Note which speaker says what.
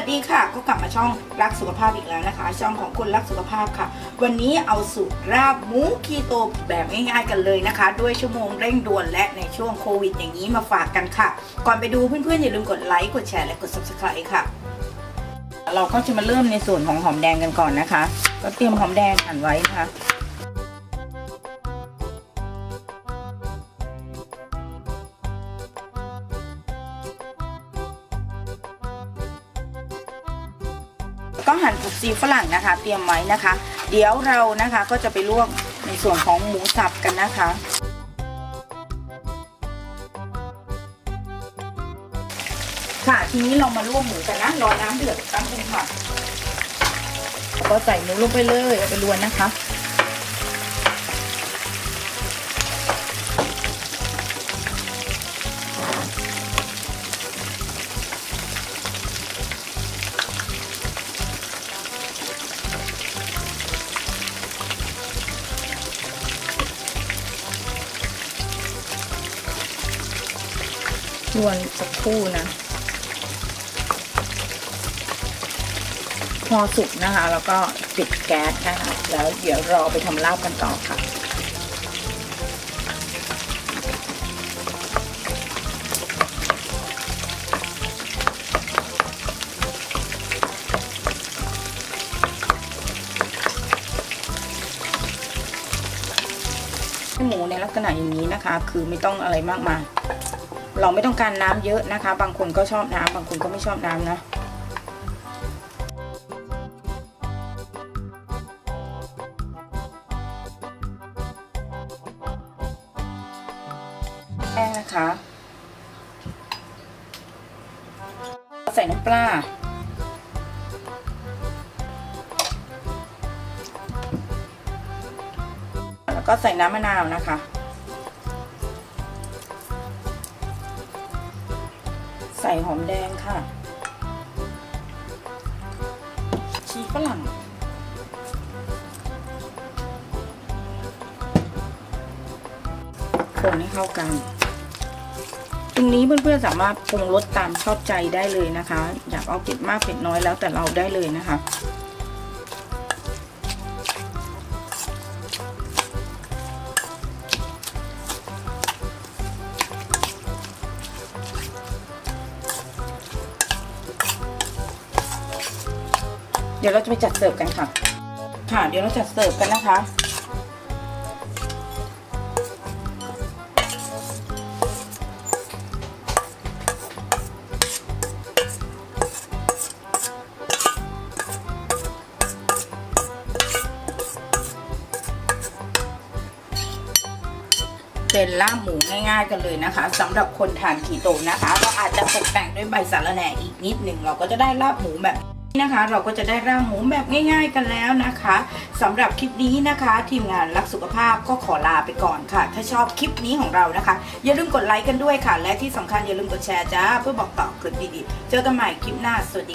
Speaker 1: วัสดีค่ะก็กลับมาช่องรักสุขภาพอีกแล้วนะคะช่องของคนรักสุขภาพค่ะวันนี้เอาสูตรราบหมูคีโตแบบง่ายๆกันเลยนะคะด้วยชั่วโมงเร่งด่วนและในช่วงโควิดอย่างนี้มาฝากกันค่ะก่อนไปดูเพื่อนๆอย่าลืมกดไลค์กดแชร์และกด Subscribe ค่ะเราก็จะมาเริ่มในส่วนของหอมแดงกันก่อนนะคะก็เตรียมหอมแดงหั่นไว้นะคะก็หั่นผักชีฝรั่งนะคะเตรียมไว้นะคะเดี๋ยวเรานะคะก็จะไปลวกในส่วนของหมูสับกันนะคะค่ะทีนี้เรามาลวกหมูกันนะรอน้ำเดือดแป๊บนึงค่ะก็ใส่หมูลงไปเลยเอาไปรวนนะคะรวนสักครู่นะพอสุกนะคะแล้วก็ปิดแก๊สนะคะแล้วเดี๋ยวรอไปทำลาบกันต่อค่ะหมูในลักษณะอย่างนี้นะคะคือไม่ต้องอะไรมากมายเราไม่ต้องการน้ำเยอะนะคะบางคนก็ชอบน้ำบางคนก็ไม่ชอบน้ำนะแป้งนะคะใส่น้ำปลาแล้วก็ใส่น้ำมะนาวนะคะใส่หอมแดงค่ะชีสฝรั่งคนให้เข้ากันตรงนี้เพื่อนๆสามารถปรุงรสตามชอบใจได้เลยนะคะอยากเอาเผ็ดมากเผ็ดน้อยแล้วแต่เราได้เลยนะคะเดี๋ยวเราจะไปจัดเสิร์ฟกันค่ะเดี๋ยวเราจัดเสิร์ฟกันนะคะเป็นลาบหมูง่ายๆกันเลยนะคะสำหรับคนทานคีโตนะคะเราอาจจะตกแต่งด้วยใบสะระแหน่อีกนิดหนึ่งเราก็จะได้ลาบหมูแบบนะคะเราก็จะได้ลาบหมูแบบง่ายๆกันแล้วนะคะสำหรับคลิปนี้นะคะทีมงานรักสุขภาพก็ขอลาไปก่อนค่ะถ้าชอบคลิปนี้ของเรานะคะอย่าลืมกดไลค์กันด้วยค่ะและที่สำคัญอย่าลืมกดแชร์จ้าเพื่อบอกต่อคลิปดีๆเจอกันใหม่คลิปหน้าสวัสดี